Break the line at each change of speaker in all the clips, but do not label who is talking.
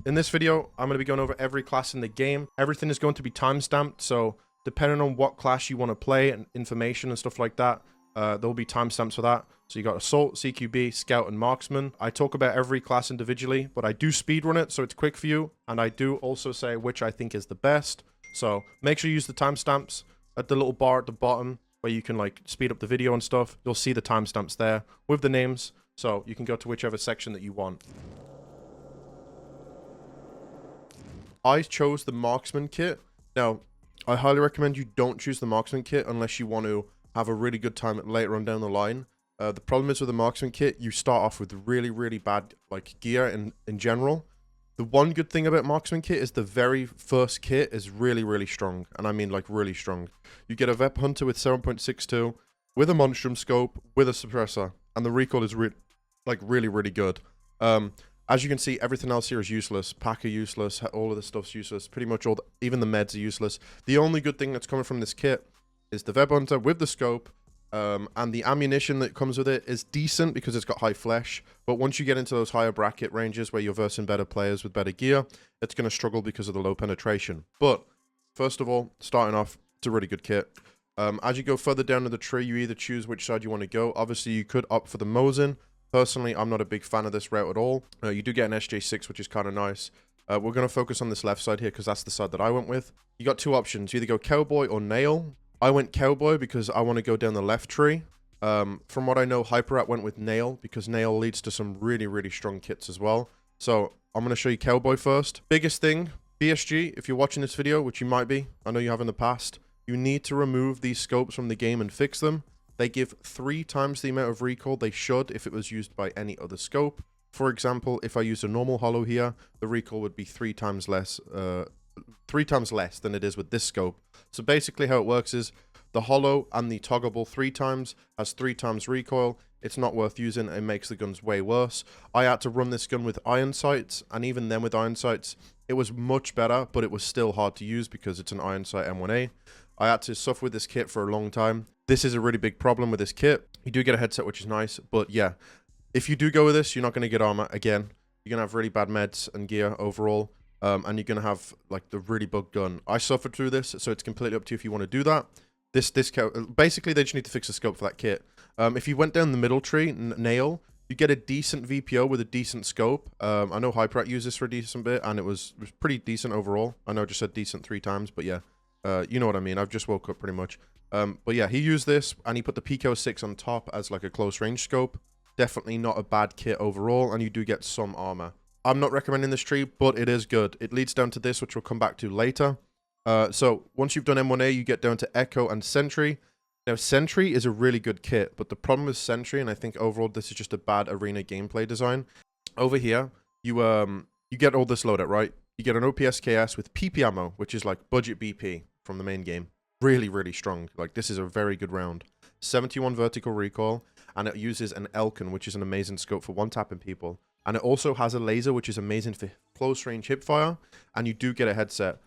In this video, I'm going to be going over every class in the game. Everything is going to be timestamped, so depending on what class you want to play and information and stuff like that, there will be timestamps for that. So you got Assault, CQB, Scout, and Marksman. I talk about every class individually, but I do speedrun it, so it's quick for you. And I do also say which I think is the best. So make sure you use the timestamps at the little bar at the bottom where you can like speed up the video and stuff. You'll see the timestamps there with the names, so you can go to whichever section that you want. I chose the Marksman kit. Now, I highly recommend you don't choose the Marksman kit unless you want to have a really good time later on down the line. The problem is with the Marksman kit, you start off with really, really bad like gear in general. The one good thing about Marksman kit is the very first kit is really, really strong. And I mean like really strong. You get a Vep Hunter with 7.62, with a Monstrum Scope, with a suppressor. And the recoil is really, really good. As you can see, everything else here is useless. Packer useless, all of this stuff's useless. Pretty much all, even the meds are useless. The only good thing that's coming from this kit is the Veb Hunter with the scope, and the ammunition that comes with it is decent because it's got high flesh. But once you get into those higher bracket ranges where you're versing better players with better gear, it's going to struggle because of the low penetration. But first of all, starting off, it's a really good kit. As you go further down to the tree, you either choose which side you want to go. Obviously, you could opt for the Mosin. Personally, I'm not a big fan of this route at all. You do get an SJ6, which is kind of nice. We're going to focus on this left side here because that's the side that I went with. You got two options. You either go Cowboy or Nail. I went Cowboy because I want to go down the left tree. From what I know, Hyperat went with Nail because Nail leads to some really, really strong kits as well. So I'm going to show you Cowboy first. Biggest thing, BSG, if you're watching this video, which you might be, I know you have in the past, you need to remove these scopes from the game and fix them. They give 3 times the amount of recoil they should if it was used by any other scope. For example, if I used a normal holo here, the recoil would be 3 times less than it is with this scope. So basically how it works is the holo and the toggable 3 times has 3 times recoil. It's not worth using. It makes the guns way worse. I had to run this gun with iron sights, and even then with iron sights, it was much better, but it was still hard to use because it's an iron sight M1A. I had to suffer with this kit for a long time. This is a really big problem with this kit. You do get a headset, which is nice, but yeah, if you do go with this, you're not going to get armor again. You're going to have really bad meds and gear overall, and you're going to have like the really bugged gun. I suffered through this, so it's completely up to you if you want to do that. Basically, they just need to fix the scope for that kit. If you went down the middle tree, Nail, you get a decent VPO with a decent scope. I know Hyperat used this for a decent bit, and it was pretty decent overall. I know I just said decent 3 times, but yeah. You know what I mean. I've just woke up pretty much. But yeah, he used this and he put the Pico 6 on top as like a close range scope. Definitely not a bad kit overall, and you do get some armor. I'm not recommending this tree, but it is good. It leads down to this, which we'll come back to later. So once you've done M1A, you get down to Echo and Sentry. Now, Sentry is a really good kit, but the problem with Sentry, and I think overall this is just a bad arena gameplay design. Over here, you get all this loadout, right? You get an OPS KS with PP ammo, which is like budget BP from the main game. Really, really strong. Like, this is a very good round. 71 vertical recoil, and it uses an Elkin, which is an amazing scope for one-tapping people. And it also has a laser, which is amazing for close-range hipfire, and you do get a headset.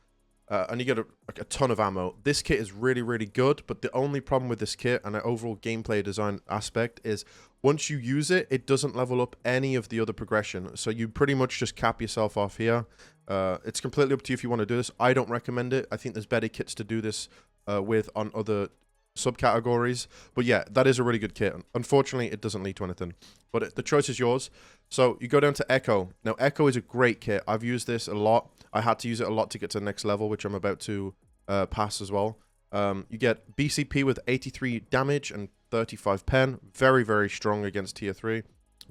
And you get a ton of ammo. This kit is really, really good, but the only problem with this kit and an overall gameplay design aspect is once you use it, it doesn't level up any of the other progression. So you pretty much just cap yourself off here. It's completely up to you if you want to do this. I don't recommend it. I think there's better kits to do this with on other subcategories. But yeah, that is a really good kit. Unfortunately, it doesn't lead to anything. But the choice is yours. So you go down to Echo. Now, Echo is a great kit. I've used this a lot. I had to use it a lot to get to the next level, which I'm about to pass as well. You get BCP with 83 damage and 35 pen. Very, very strong against tier 3.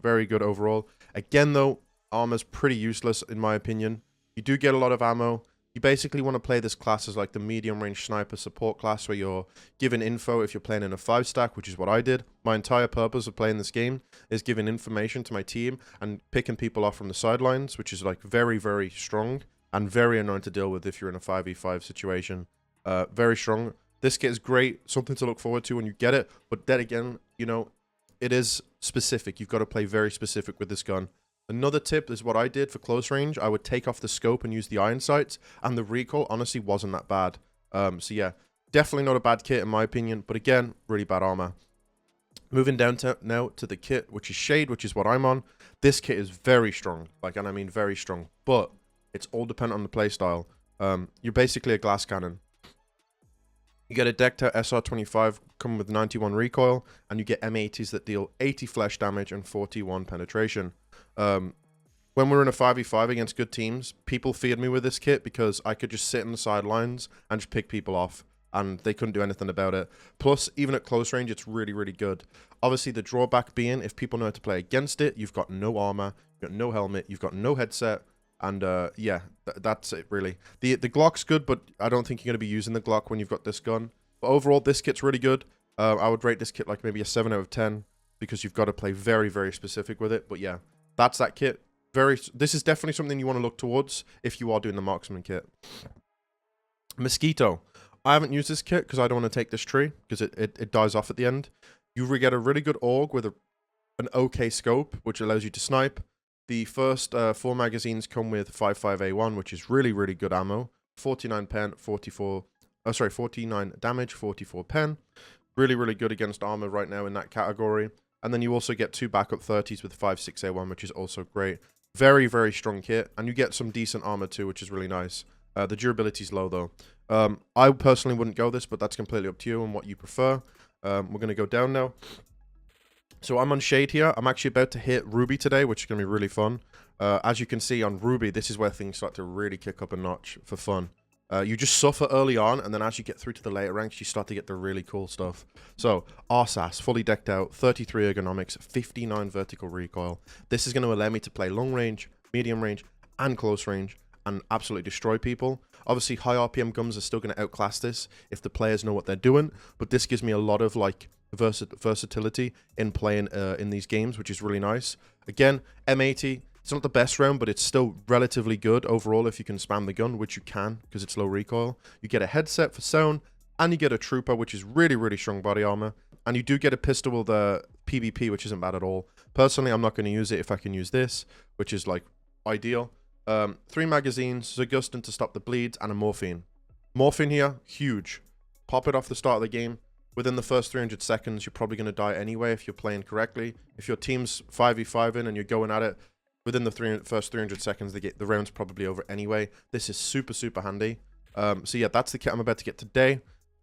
Very good overall. Again, though, armor's pretty useless in my opinion. You do get a lot of ammo. You basically want to play this class as like the medium range sniper support class where you're giving info if you're playing in a 5-stack, which is what I did. My entire purpose of playing this game is giving information to my team and picking people off from the sidelines, which is like very, very strong and very annoying to deal with if you're in a 5v5 situation. Very strong. This kit is great, something to look forward to when you get it, but then again, you know, it is specific. You've got to play very specific with this gun. Another tip is what I did for close range. I would take off the scope and use the iron sights, and the recoil honestly wasn't that bad. So yeah, definitely not a bad kit in my opinion, but again, really bad armor. Moving down now to the kit, which is Shade, which is what I'm on. This kit is very strong, and I mean very strong, but It's all dependent on the playstyle. You're basically a glass cannon. You get a decked out SR25 coming with 91 recoil, and you get M80s that deal 80 flesh damage and 41 penetration. When we're in a 5v5 against good teams, people feared me with this kit because I could just sit in the sidelines and just pick people off, and they couldn't do anything about it. Plus, even at close range, it's really, really good. Obviously, the drawback being, if people know how to play against it, you've got no armor, you've got no helmet, you've got no headset, and yeah, that's it, really. The Glock's good, but I don't think you're going to be using the Glock when you've got this gun. But overall, this kit's really good. I would rate this kit like maybe a 7 out of 10, because you've got to play very, very specific with it. But yeah, that's that kit. This is definitely something you want to look towards if you are doing the Marksman kit. Mosquito. I haven't used this kit because I don't want to take this tree, because it dies off at the end. You get a really good AUG with an okay scope, which allows you to snipe. The first 4 magazines come with 55A1, which is really, really good ammo. 49 pen, 49 damage, 44 pen. Really, really good against armor right now in that category. And then you also get 2 backup 30s with 56A1, which is also great. Very, very strong kit. And you get some decent armor too, which is really nice. The durability is low though. I personally wouldn't go this, but that's completely up to you and what you prefer. We're going to go down now. So I'm on Shade here. I'm actually about to hit Ruby today, which is going to be really fun. As you can see on Ruby, this is where things start to really kick up a notch for fun. You just suffer early on, and then as you get through to the later ranks, you start to get the really cool stuff. So, RSAS, fully decked out, 33 ergonomics, 59 vertical recoil. This is going to allow me to play long range, medium range, and close range, and absolutely destroy people. Obviously, high RPM guns are still going to outclass this if the players know what they're doing, but this gives me a lot of, like, versatility in playing in these games, which is really nice. Again, M80... It's not the best round, but it's still relatively good overall if you can spam the gun, which you can because it's low recoil. You get a headset for sound, and you get a trooper, which is really, really strong body armor. And you do get a pistol with a PvP, which isn't bad at all. Personally, I'm not going to use it if I can use this, which is like ideal. 3 magazines, Zergustin to stop the bleeds, and a morphine. Morphine here, huge. Pop it off the start of the game. Within the first 300 seconds, you're probably going to die anyway if you're playing correctly. If your team's 5v5 in and you're going at it, within the first 300 seconds, the round's probably over anyway. This is super, super handy. So yeah, that's the kit I'm about to get today.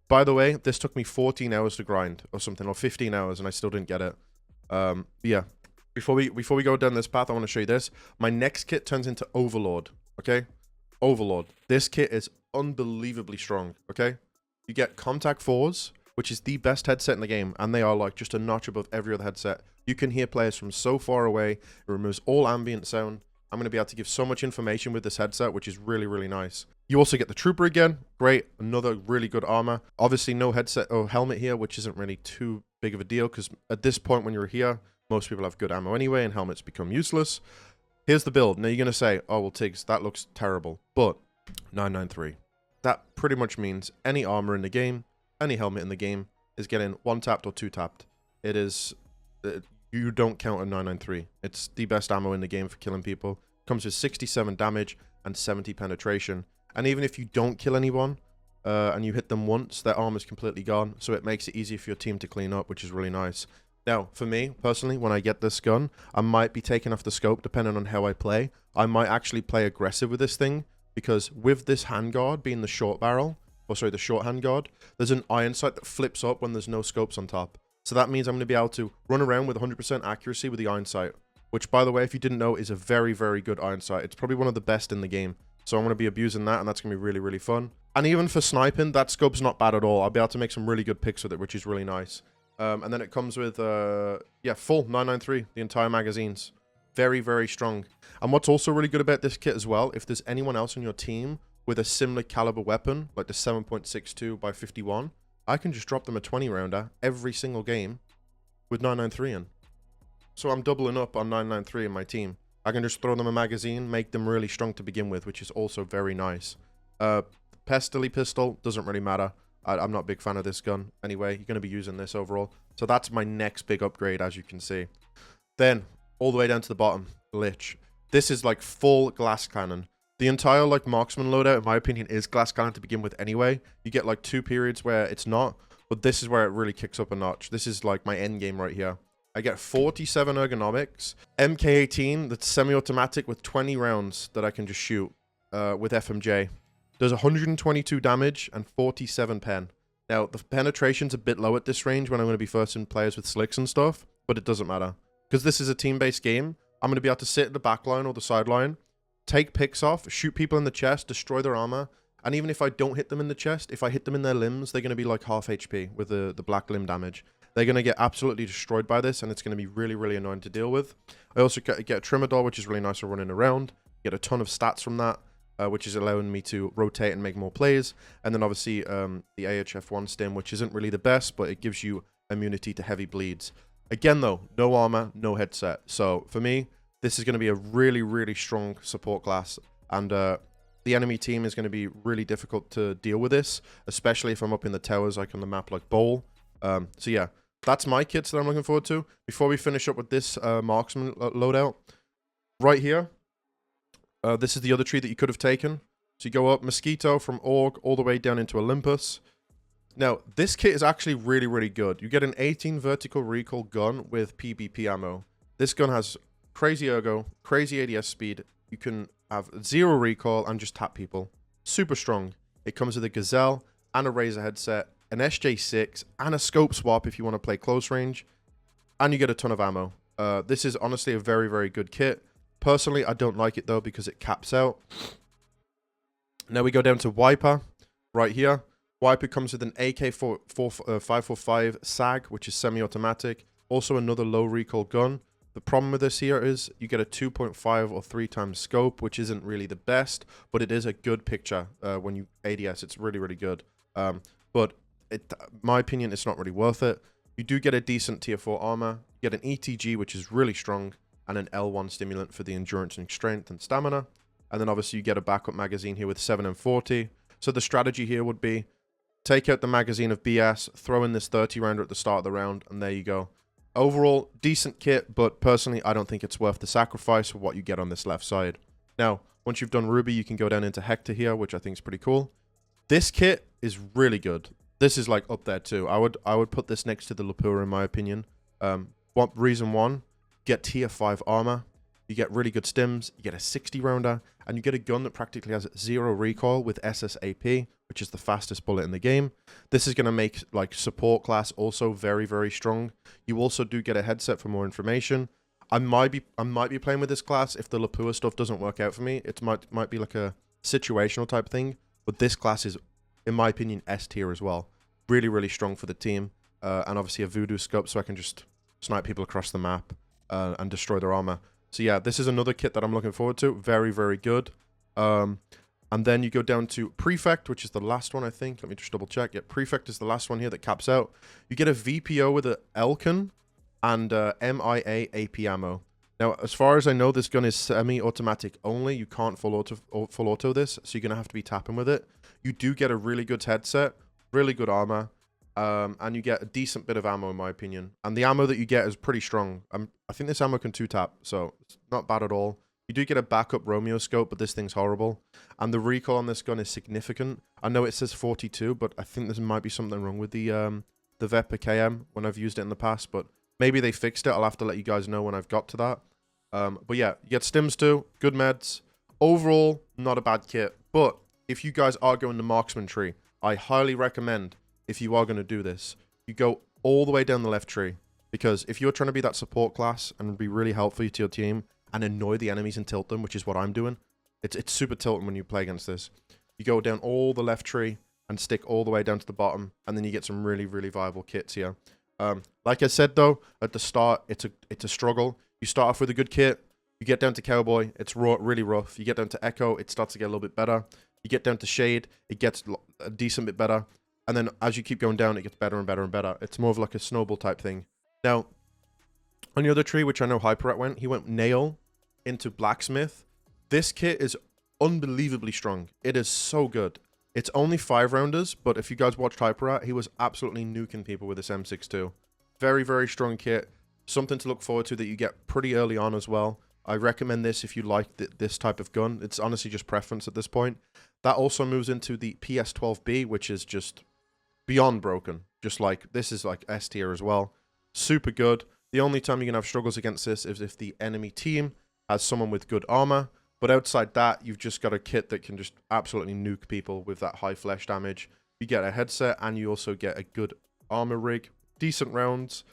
By the way, this took me 14 hours to grind or something, or 15 hours, and I still didn't get it. Yeah, before we go down this path, I want to show you this. My next kit turns into Overlord, okay? Overlord. This kit is unbelievably strong, okay? You get Contact 4s, which is the best headset in the game, and they are like just a notch above every other headset. You can hear players from so far away. It removes all ambient sound. I'm going to be able to give so much information with this headset, which is really, really nice. You also get the Trooper again. Great. Another really good armor. Obviously, no headset or helmet here, which isn't really too big of a deal, because at this point when you're here, most people have good ammo anyway, and helmets become useless. Here's the build. Now, you're going to say, oh, well, Tigz, that looks terrible. But 993. That pretty much means any armor in the game, any helmet in the game, is getting 1-tapped or 2-tapped. It is... you don't count a 993. It's the best ammo in the game for killing people. Comes with 67 damage and 70 penetration. And even if you don't kill anyone, and you hit them once, their armor's completely gone. So it makes it easy for your team to clean up, which is really nice. Now, for me, personally, when I get this gun, I might be taking off the scope depending on how I play. I might actually play aggressive with this thing, because with this handguard being the short barrel, or sorry, the short handguard, there's an iron sight that flips up when there's no scopes on top. So that means I'm going to be able to run around with 100% accuracy with the iron sight, which, by the way, if you didn't know, is a very, very good iron sight. It's probably one of the best in the game. So I'm going to be abusing that, and that's going to be really, really fun. And even for sniping, that scope's not bad at all. I'll be able to make some really good picks with it, which is really nice. And then it comes with, yeah, full 993, the entire magazines. Very, very strong. And what's also really good about this kit as well, if there's anyone else on your team with a similar caliber weapon, like the 7.62 by 51, I can just drop them a 20 rounder every single game with 993 in. So I'm doubling up on 993 in my team. I can just throw them a magazine, make them really strong to begin with, which is also very nice. Pestily pistol, doesn't really matter. I'm not a big fan of this gun. Anyway, you're going to be using this overall. So that's my next big upgrade, as you can see. Then, all the way down to the bottom, Lich. This is like full glass cannon. The entire, like, Marksman loadout, in my opinion, is glass cannon to begin with anyway. You get, like, 2 periods where it's not, but this is where it really kicks up a notch. This is, like, my end game right here. I get 47 ergonomics, MK18 that's semi-automatic with 20 rounds that I can just shoot. with FMJ. Does 122 damage and 47 pen. Now, the penetration's a bit low at this range when I'm going to be versing players with slicks and stuff, but it doesn't matter. Because this is a team-based game, I'm going to be able to sit at the back line or the sideline, take picks off, shoot people in the chest, destroy their armor, and even if I don't hit them in the chest, if I hit them in their limbs, they're going to be like half HP with the black limb damage. They're going to get absolutely destroyed by this, and it's going to be really, really annoying to deal with. I also get a Trimador, which is really nice for running around. Get a ton of stats from that, which is allowing me to rotate and make more plays. And then obviously the AHF1 stim, which isn't really the best, but it gives you immunity to heavy bleeds. Again, though, no armor, no headset. So for me, this is going to be a really, really strong support class. And the enemy team is going to be really difficult to deal with this, especially if I'm up in the towers, like on the map like Bowl. So yeah, that's my kits that I'm looking forward to. Before we finish up with this Marksman loadout, right here, this is the other tree that you could have taken. So you go up Mosquito from Org all the way down into Olympus. Now, this kit is actually really, really good. You get an 18 vertical recoil gun with PvP ammo. This gun has crazy ergo, crazy ADS speed. You can have 0 recoil and just tap people. Super strong. It comes with a Gazelle and a Razor headset, an SJ6, and a scope swap if you want to play close range. And you get a ton of ammo. This is honestly a very, very good kit. Personally, I don't like it though because it caps out. Now we go down to Wiper right here. Wiper comes with an AK-545 SAG, which is semi-automatic. Also another low recoil gun. The problem with this here is you get a 2.5 or 3 times scope, which isn't really the best, but it is a good picture when you ADS. It's really, really good. But my opinion, it's not really worth it. You do get a decent tier 4 armor. You get an ETG, which is really strong, and an L1 stimulant for the endurance and strength and stamina. And then obviously you get a backup magazine here with 7M40. So the strategy here would be take out the magazine of BS, throw in this 30 rounder at the start of the round, and there you go. Overall, decent kit, but personally, I don't think it's worth the sacrifice for what you get on this left side. Now, once you've done Ruby, you can go down into Hector here, which I think is pretty cool. This kit is really good. This is like up there too. I would put this next to the Lapua in my opinion. Reason one, get tier 5 armor. You get really good stims, you get a 60 rounder, and you get a gun that practically has 0 recoil with SSAP, which is the fastest bullet in the game. This is going to make like support class also very, very strong. You also do get a headset for more information. I might be playing with this class if the Lapua stuff doesn't work out for me. It might be like a situational type thing, but this class is, in my opinion, S tier as well. Really, really strong for the team, and obviously a voodoo scope so I can just snipe people across the map and destroy their armor. So yeah, this is another kit that I'm looking forward to. Very, very good. And then you go down to Prefect, which is the last one, I think. Let me just double check. Yeah, Prefect is the last one here that caps out. You get a VPO with an Elkin and MIA AP ammo. Now, as far as I know, this gun is semi-automatic only. You can't full auto this, so you're going to have to be tapping with it. You do get a really good headset, really good armor, and you get a decent bit of ammo, in my opinion. And the ammo that you get is pretty strong. I think this ammo can 2-tap, so it's not bad at all. You do get a backup Romeo scope, but this thing's horrible. And the recoil on this gun is significant. I know it says 42, but I think there might be something wrong with the Vepa KM when I've used it in the past. But maybe they fixed it. I'll have to let you guys know when I've got to that. But yeah, you get stims too. Good meds. Overall, not a bad kit. But if you guys are going to Marksman tree, I highly recommend, if you are going to do this, you go all the way down the left tree. Because if you're trying to be that support class and be really helpful to your team and annoy the enemies and tilt them, which is what I'm doing, it's super tilting when you play against this. You go down all the left tree and stick all the way down to the bottom, and then you get some really, really viable kits here. Like I said though, at the start, it's a struggle. You start off with a good kit, you get down to Cowboy, it's really rough. You get down to Echo, it starts to get a little bit better. You get down to Shade, it gets a decent bit better. And then as you keep going down, it gets better and better and better. It's more of like a snowball type thing. Now, on the other tree, which I know Hyperat went, he went Nail into Blacksmith. This kit is unbelievably strong. It is so good. It's only 5 rounders, but if you guys watched Hyperat, he was absolutely nuking people with this M62. Very, very strong kit. Something to look forward to that you get pretty early on as well. I recommend this if you like this type of gun. It's honestly just preference at this point. That also moves into the PS12B, which is just beyond broken. Just like, this is like S tier as well. Super good. The only time you're going to have struggles against this is if the enemy team has someone with good armor. But outside that, you've just got a kit that can just absolutely nuke people with that high flesh damage. You get a headset, and you also get a good armor rig, decent rounds,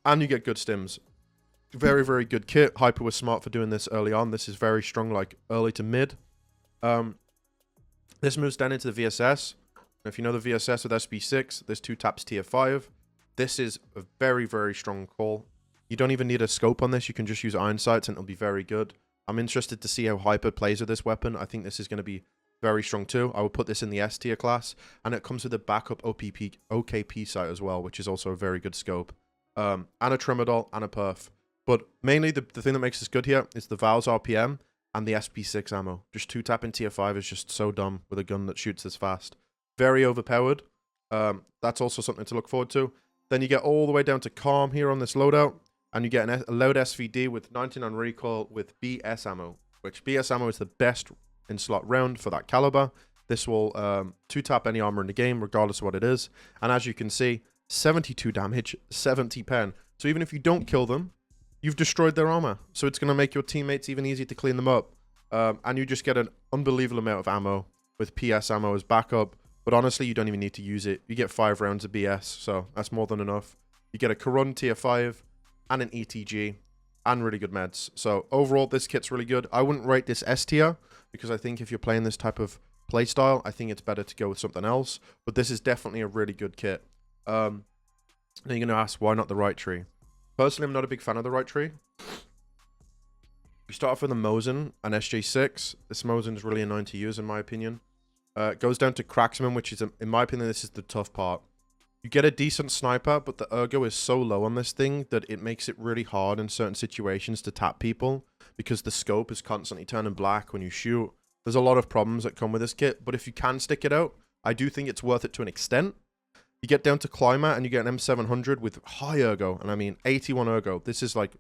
and you get good stims. Very, very good kit. Hyper was smart for doing this early on. This is very strong, like early to mid. This moves down into the VSS. If you know the VSS with SB6, there's 2 taps tier 5. This is a very, very strong call. You don't even need a scope on this. You can just use iron sights and it'll be very good. I'm interested to see how Hyper plays with this weapon. I think this is going to be very strong too. I would put this in the S tier class. And it comes with a backup OKP sight as well, which is also a very good scope. And a Tremadol and a perf. But mainly the thing that makes this good here is the Val's RPM and the SP6 ammo. Just 2 tap in tier 5 is just so dumb with a gun that shoots this fast. Very overpowered. That's also something to look forward to. Then you get all the way down to Calm here on this loadout. And you get a loud SVD with 99 recoil with BS ammo. Which BS ammo is the best in slot round for that caliber. This will 2-tap any armor in the game, regardless of what it is. And as you can see, 72 damage, 70 pen. So even if you don't kill them, you've destroyed their armor. So it's going to make your teammates even easier to clean them up. And you just get an unbelievable amount of ammo with PS ammo as backup. But honestly, you don't even need to use it. You get 5 rounds of BS, so that's more than enough. You get a Karun tier 5 and an ETG and really good meds. So overall, this kit's really good. I wouldn't rate this S tier because I think if you're playing this type of playstyle, I think it's better to go with something else. But this is definitely a really good kit. Then you're going to ask, why not the right tree? Personally, I'm not a big fan of the right tree. We start off with a Mosin, an SJ6. This Mosin is really annoying to use, in my opinion. It goes down to Cracksman, which is, in my opinion, this is the tough part. You get a decent sniper, but the ergo is so low on this thing that it makes it really hard in certain situations to tap people because the scope is constantly turning black when you shoot. There's a lot of problems that come with this kit, but if you can stick it out, I do think it's worth it to an extent. You get down to Climber and you get an M700 with high ergo, and I mean 81 ergo. This is like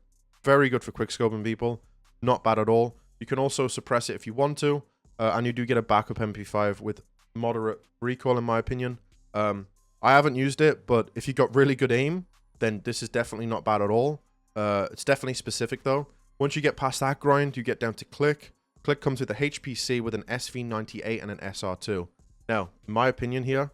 very good for quickscoping people. Not bad at all. You can also suppress it if you want to, and you do get a backup MP5 with moderate recoil, in my opinion. I haven't used it, but if you got really good aim, then this is definitely not bad at all. It's definitely specific though. Once you get past that grind, you get down to Click. Click comes with a HPC with an SV98 and an SR2. Now, in my opinion here,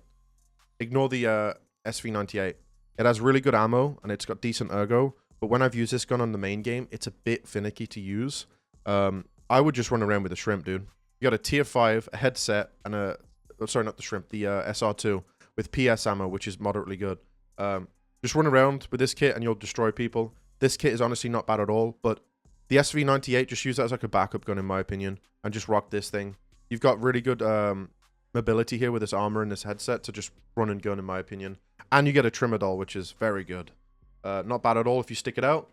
ignore the SV98. It has really good ammo and it's got decent ergo, but when I've used this gun on the main game, it's a bit finicky to use. I would just run around with a shrimp, dude. You got a tier 5, a headset, and a... Oh, sorry, not the shrimp, the SR2 with PS ammo, which is moderately good. Just run around with this kit and you'll destroy people. This kit is honestly not bad at all, but the SV98, just use that as like a backup gun, in my opinion, and just rock this thing. You've got really good mobility here with this armor and this headset to just run and gun, in my opinion. And you get a Tremadol, which is very good. Not bad at all if you stick it out.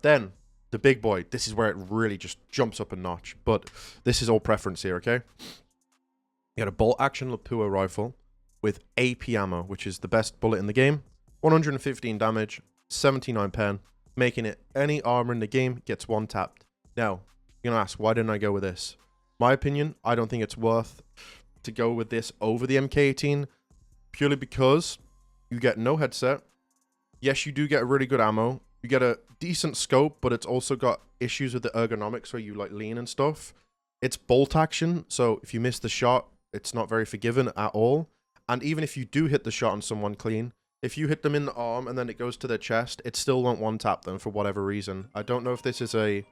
Then, the big boy. This is where it really just jumps up a notch, but this is all preference here, okay? You got a bolt-action Lapua rifle with AP ammo, which is the best bullet in the game. 115 damage, 79 pen, making it any armor in the game gets one tapped. Now, you're going to ask, why didn't I go with this? My opinion, I don't think it's worth to go with this over the MK18, purely because you get no headset. Yes, you do get a really good ammo. You get a decent scope, but it's also got issues with the ergonomics where you like lean and stuff. It's bolt action, so if you miss the shot, it's not very forgiving at all. And even if you do hit the shot on someone clean, if you hit them in the arm and then it goes to their chest, it still won't one-tap them for whatever reason. I don't know if this is a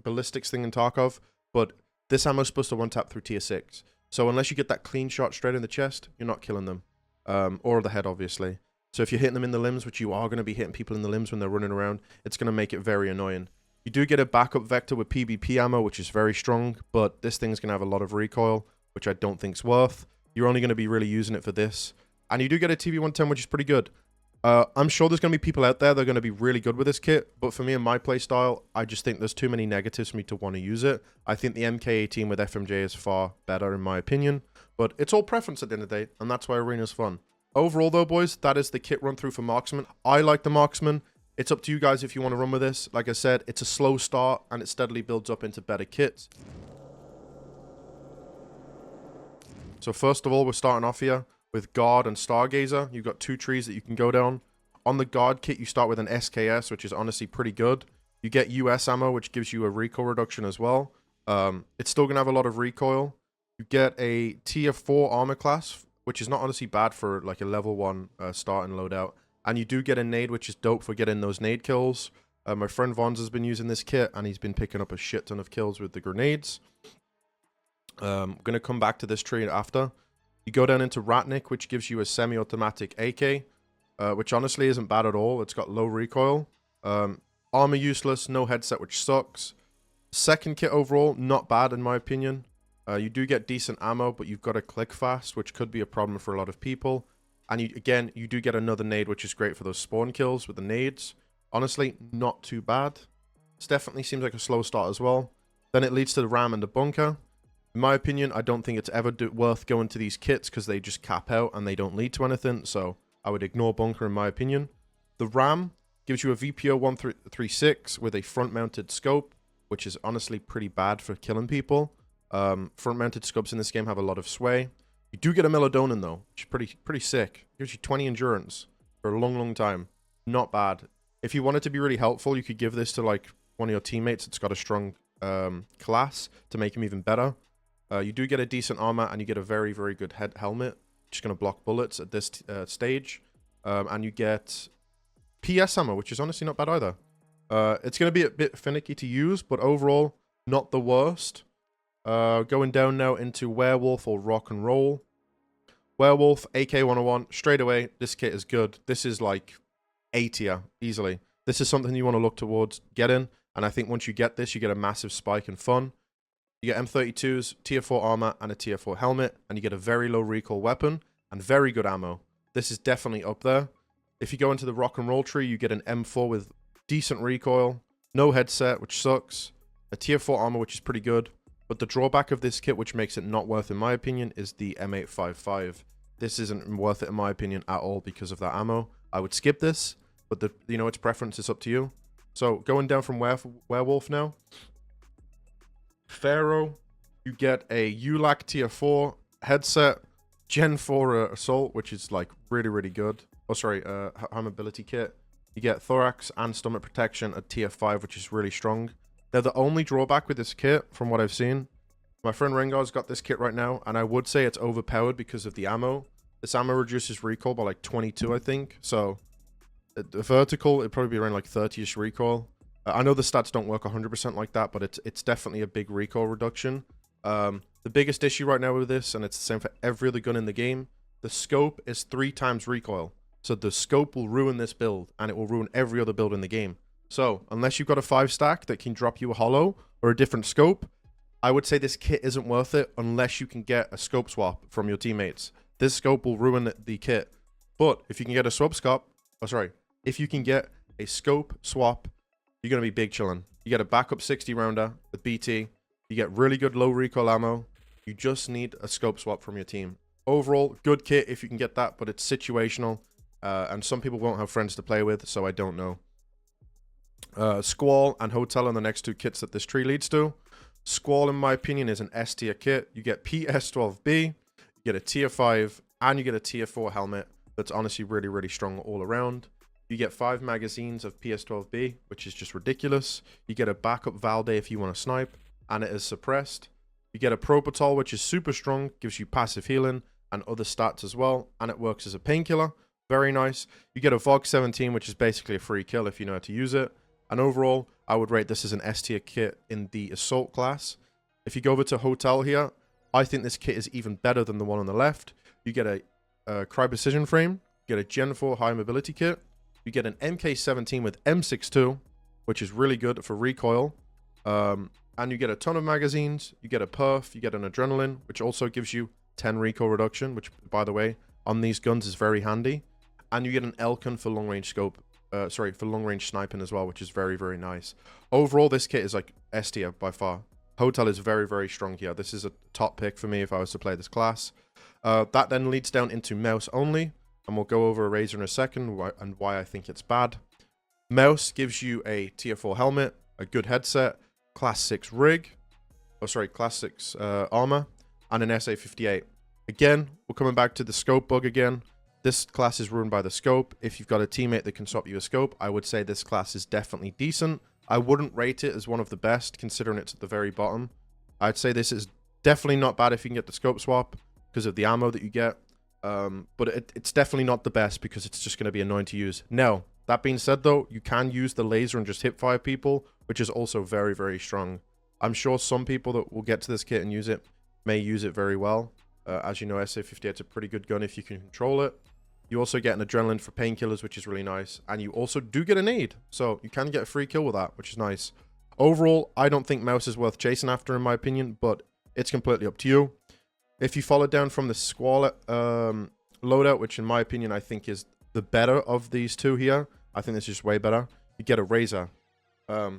ballistics thing in Tarkov, but this ammo is supposed to one-tap through tier 6. So unless you get that clean shot straight in the chest, you're not killing them. Or the head, obviously. So if you're hitting them in the limbs, which you are going to be hitting people in the limbs when they're running around, it's going to make it very annoying. You do get a backup vector with PvP ammo, which is very strong, but this thing's going to have a lot of recoil, which I don't think's worth. You're only going to be really using it for this. And you do get a TV-110, which is pretty good. I'm sure there's going to be people out there that are going to be really good with this kit, but for me and my playstyle, I just think there's too many negatives for me to want to use it. I think the MK18 with FMJ is far better, in my opinion, but it's all preference at the end of the day, and that's why Arena's fun. Overall, though, boys, that is the kit run-through for Marksman. I like the Marksman. It's up to you guys if you want to run with this. Like I said, it's a slow start, and it steadily builds up into better kits. So first of all, we're starting off here with Guard and Stargazer. You've got 2 trees that you can go down. On the Guard kit, you start with an SKS, which is honestly pretty good. You get US ammo, which gives you a recoil reduction as well. It's still going to have a lot of recoil. You get a tier 4 armor class, which is not honestly bad for like a level 1 start and loadout. And you do get a nade, which is dope for getting those nade kills. My friend Vons has been using this kit, and he's been picking up a shit ton of kills with the grenades. I'm going to come back to this tree after. You go down into Ratnik, which gives you a semi-automatic AK, which honestly isn't bad at all. It's got low recoil. Armor useless, no headset, which sucks. Second kit overall, not bad in my opinion. You do get decent ammo, but you've got to click fast, which could be a problem for a lot of people. And you do get another nade, which is great for those spawn kills with the nades. Honestly, not too bad. This definitely seems like a slow start as well. Then it leads to the ram and the bunker. In my opinion, I don't think it's ever worth going to these kits because they just cap out and they don't lead to anything. So I would ignore bunker in my opinion. The ram gives you a VPO 136 with a front-mounted scope, which is honestly pretty bad for killing people. Front-mounted scopes in this game have a lot of sway. You do get a melatonin though, which is pretty sick. It gives you 20 endurance for a long time. Not bad. If you want it to be really helpful, you could give this to like one of your teammates that's got a strong class to make him even better. You do get a decent armor, and you get a very good helmet, which is going to block bullets at this stage. And you get PS ammo, which is honestly not bad either. It's going to be a bit finicky to use, but overall, not the worst. Going down now into Werewolf or Rock and Roll. Werewolf, AK-101, straight away, this kit is good. This is like A tier, easily. This is something you want to look towards getting, and I think once you get this, you get a massive spike in fun. You get M32s, tier 4 armor, and a tier 4 helmet, and you get a very low recoil weapon, and very good ammo. This is definitely up there. If you go into the Rock and Roll tree, you get an M4 with decent recoil, no headset, which sucks, a tier 4 armor, which is pretty good, but the drawback of this kit, which makes it not worth in my opinion, is the M855. This isn't worth it in my opinion at all because of that ammo. I would skip this, but it's preference, it's up to you. So going down from Werewolf now. Pharaoh, you get a ULAC tier 4 headset, Gen 4 assault, which is like really good. Oh, sorry, high mobility kit. You get thorax and stomach protection at tier 5, which is really strong. They're the only drawback with this kit, from what I've seen. My friend Rengar's got this kit right now, and I would say it's overpowered because of the ammo. This ammo reduces recoil by like 22, I think. So, the vertical, it'd probably be around like 30-ish recoil. I know the stats don't work 100% like that, but it's definitely a big recoil reduction. The biggest issue right now with this, and it's the same for every other gun in the game, the scope is 3 times recoil. So the scope will ruin this build, and it will ruin every other build in the game. So, unless you've got a 5-stack that can drop you a holo or a different scope, I would say this kit isn't worth it unless you can get a scope swap from your teammates. This scope will ruin the kit. But if you can get a if you can get a scope swap, you're going to be big chillin'. You get a backup 60 rounder with BT. You get really good low recoil ammo. You just need a scope swap from your team. Overall, good kit if you can get that, but it's situational. And some people won't have friends to play with, so I don't know. Squall and Hotel are the next 2 kits that this tree leads to. Squall, in my opinion, is an S tier kit. You get PS12B, you get a tier 5, and you get a tier 4 helmet that's honestly really strong all around. You get 5 magazines of PS12B, which is just ridiculous. You get a backup Valde if you want to snipe, and it is suppressed. You get a Propital, which is super strong, gives you passive healing and other stats as well, and it works as a painkiller. Very nice. You get a VOG 17, which is basically a free kill if you know how to use it. And overall, I would rate this as an S tier kit in the Assault class. If you go over to Hotel here, I think this kit is even better than the one on the left. You get a Cry Precision frame, you get a Gen 4 high mobility kit, you get an MK17 with M62, which is really good for recoil. And you get a ton of magazines, you get a perf, you get an adrenaline, which also gives you 10 recoil reduction, which, by the way, on these guns is very handy. And you get an Elkin for long-range scope, for long-range sniping as well, which is very nice. Overall, this kit is like S tier by far. Hotel is very strong here. This is a top pick for me if I was to play this class. That then leads down into Mouse only. And we'll go over Razor in a second and why I think it's bad. Mouse gives you a tier 4 helmet, a good headset, class 6 rig, class 6 armor, and an SA58. Again, we're coming back to the scope bug again. This class is ruined by the scope. If you've got a teammate that can swap you a scope, I would say this class is definitely decent. I wouldn't rate it as one of the best, considering it's at the very bottom. I'd say this is definitely not bad if you can get the scope swap because of the ammo that you get. But it's definitely not the best because it's just going to be annoying to use. Now, that being said, though, you can use the laser and just hip fire people, which is also very, very strong. I'm sure some people that will get to this kit and use it may use it very well. As you know, SA-58's a pretty good gun if you can control it. You also get an adrenaline for painkillers, which is really nice. And you also do get a nade. So you can get a free kill with that, which is nice. Overall, I don't think Mouse is worth chasing after, in my opinion, but it's completely up to you. If you follow down from the Squall loadout, which in my opinion, I think is the better of these two here. I think this is just way better. You get a Razor. A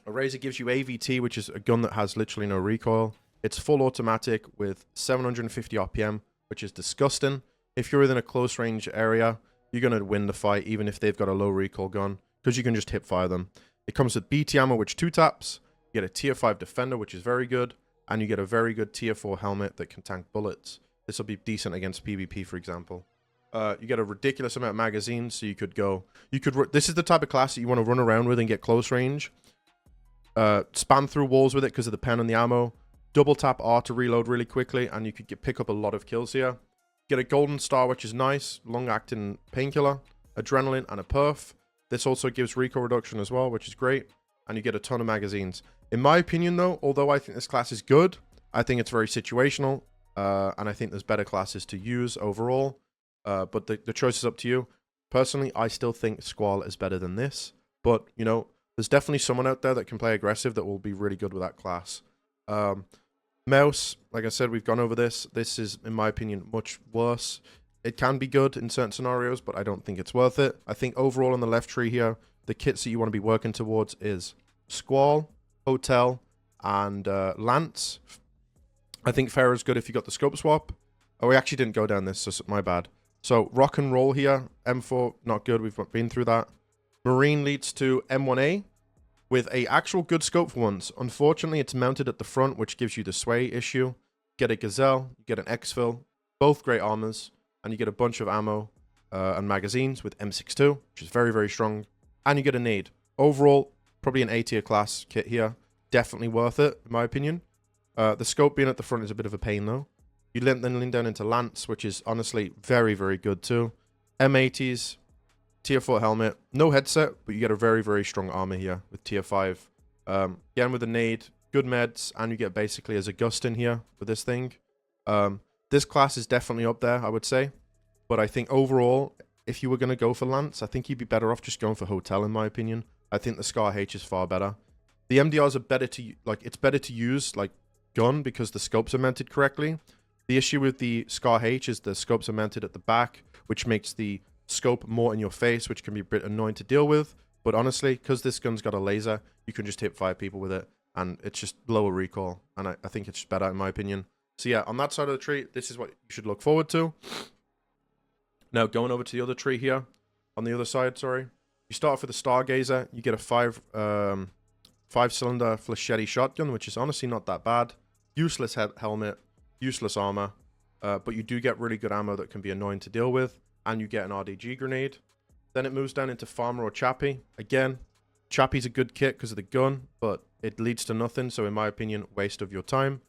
Razor gives you AVT, which is a gun that has literally no recoil. It's full automatic with 750 RPM, which is disgusting. If you're within a close range area, you're going to win the fight, even if they've got a low recoil gun, because you can just hip fire them. It comes with BT ammo, which 2-taps. You get a tier 5 defender, which is very good. And you get a very good tier 4 helmet that can tank bullets. This will be decent against PvP, for example. You get a ridiculous amount of magazines, so you could go... This is the type of class that you want to run around with and get close range. Spam through walls with it because of the pen and the ammo. Double tap R to reload really quickly, and you could pick up a lot of kills here. Get a golden star, which is nice. Long-acting painkiller, adrenaline, and a perf. This also gives recoil reduction as well, which is great. And you get a ton of magazines. In my opinion, though, although I think this class is good, I think it's very situational. And I think there's better classes to use overall. But the choice is up to you. Personally, I still think Squall is better than this. But, you know, there's definitely someone out there that can play aggressive that will be really good with that class. Mouse, like I said, we've gone over this. This is, in my opinion, much worse. It can be good in certain scenarios, but I don't think it's worth it. I think overall on the left tree here, the kits that you want to be working towards is Squall, Hotel, and Lance. I think Fair is good if you got the scope swap. Oh, we actually didn't go down this, so my bad. So Rock and Roll here, M4, not good. We've been through that. Marine leads to M1A with a actual good scope for once. Unfortunately, it's mounted at the front, which gives you the sway issue. Get a Gazelle, you get an Exfil, both great armors, and you get a bunch of ammo and magazines with M62, which is very, very strong. And you get a nade. Overall, probably an A tier class kit here. Definitely worth it, in my opinion. The scope being at the front is a bit of a pain, though. You then lean down into Lance, which is honestly very, very good, too. M80s, tier 4 helmet. No headset, but you get a very, very strong armor here with tier 5. Again, with a nade, good meds, and you get basically as Augustin here with this thing. This class is definitely up there, I would say. But I think overall, if you were going to go for Lance, I think you'd be better off just going for Hotel, in my opinion. I think the Scar H is far better. The MDRs are better to, like, it's better to use, like, gun because the scopes are mounted correctly. The issue with the Scar H is the scopes are mounted at the back, which makes the scope more in your face, which can be a bit annoying to deal with. But honestly, because this gun's got a laser, you can just hit 5 people with it, and it's just lower recoil. And I think it's better, in my opinion. So yeah, on that side of the tree, this is what you should look forward to. Now, going over to the other tree here, on the other side, sorry. You start off with a Stargazer, you get a 5-cylinder Flechette shotgun, which is honestly not that bad. Useless helmet, useless armor, but you do get really good ammo that can be annoying to deal with, and you get an RDG grenade. Then it moves down into Farmer or Chappie. Again, Chappie's a good kit because of the gun, but it leads to nothing, so in my opinion, waste of your time.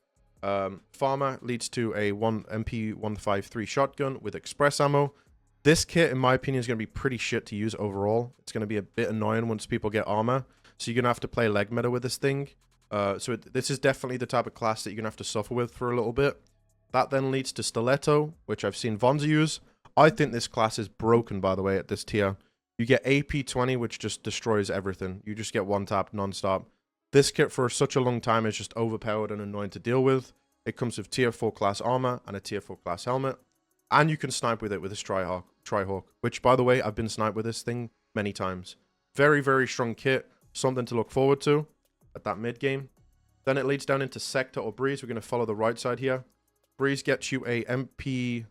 Farmer leads to a MP153 shotgun with express ammo. This kit, in my opinion, is going to be pretty shit to use overall. It's going to be a bit annoying once people get armor, so you're going to have to play leg meta with this thing. This is definitely the type of class that you're going to have to suffer with for a little bit. That then leads to Stiletto, which I've seen Vonza use. I think this class is broken, by the way, at this tier. You get AP20, which just destroys everything. You just get one-tap non-stop. This kit for such a long time is just overpowered and annoying to deal with. It comes with tier 4 class armor and a tier 4 class helmet. And you can snipe with it with this Tri-Hawk, which, by the way, I've been sniped with this thing many times. Very, very strong kit. Something to look forward to at that mid-game. Then it leads down into Sector or Breeze. We're going to follow the right side here. Breeze gets you a M3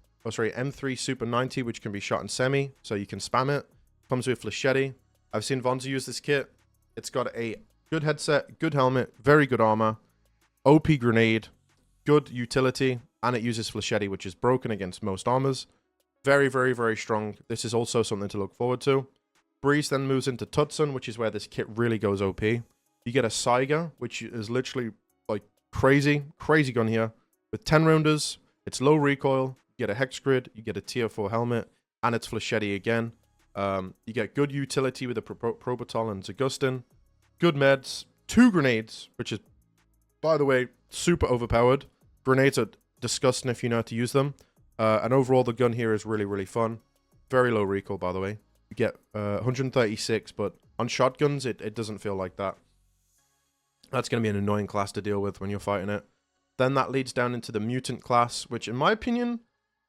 Super 90, which can be shot in semi, so you can spam it. Comes with Flechette. I've seen Vonza use this kit. It's got a good headset, good helmet, very good armor, OP grenade, good utility, and it uses Flechette, which is broken against most armors. Very, very, very strong. This is also something to look forward to. Breeze then moves into Tutson, which is where this kit really goes OP. You get a Saiga, which is literally like crazy gun here. With 10 rounders, it's low recoil, you get a Hex Grid, you get a tier 4 helmet, and it's Flechette again. You get good utility with the Probatol and Zagustin. Good meds, 2 grenades, which is, by the way, super overpowered. Grenades are disgusting if you know how to use them. And overall, the gun here is really fun. Very low recoil, by the way. You get 136, but on shotguns, it doesn't feel like that. That's going to be an annoying class to deal with when you're fighting it. Then that leads down into the Mutant class, which in my opinion,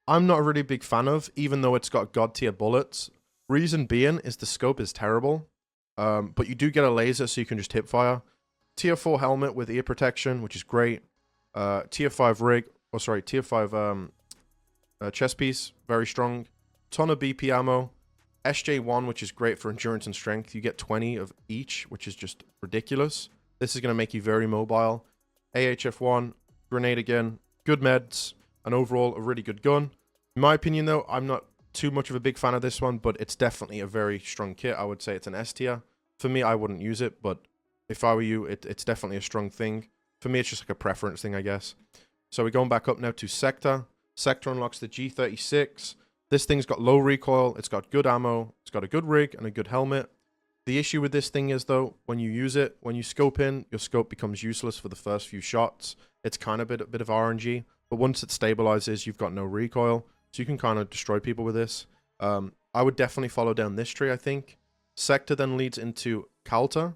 I'm not a really big fan of, even though it's got god tier bullets. Reason being is the scope is terrible, but you do get a laser so you can just hip fire. Tier 4 helmet with ear protection, which is great. Tier 5 rig, tier 5 chest piece, very strong. Ton of BP ammo. SJ1, which is great for endurance and strength. You get 20 of each, which is just ridiculous. This is going to make you very mobile. AHF1, grenade again, good meds, and overall a really good gun. In my opinion, though, I'm not too much of a big fan of this one, but it's definitely a very strong kit. I would say it's an S tier. For me, I wouldn't use it, but if I were you, it's definitely a strong thing. For me, it's just like a preference thing, I guess. So we're going back up now to Sector. Sector unlocks the G36. This thing's got low recoil, it's got good ammo, it's got a good rig and a good helmet. The issue with this thing is, though, when you use it, when you scope in, your scope becomes useless for the first few shots. It's kind of a bit of RNG, but once it stabilizes, you've got no recoil, so you can kind of destroy people with this. I would definitely follow down this tree, I think. Sector then leads into Calta.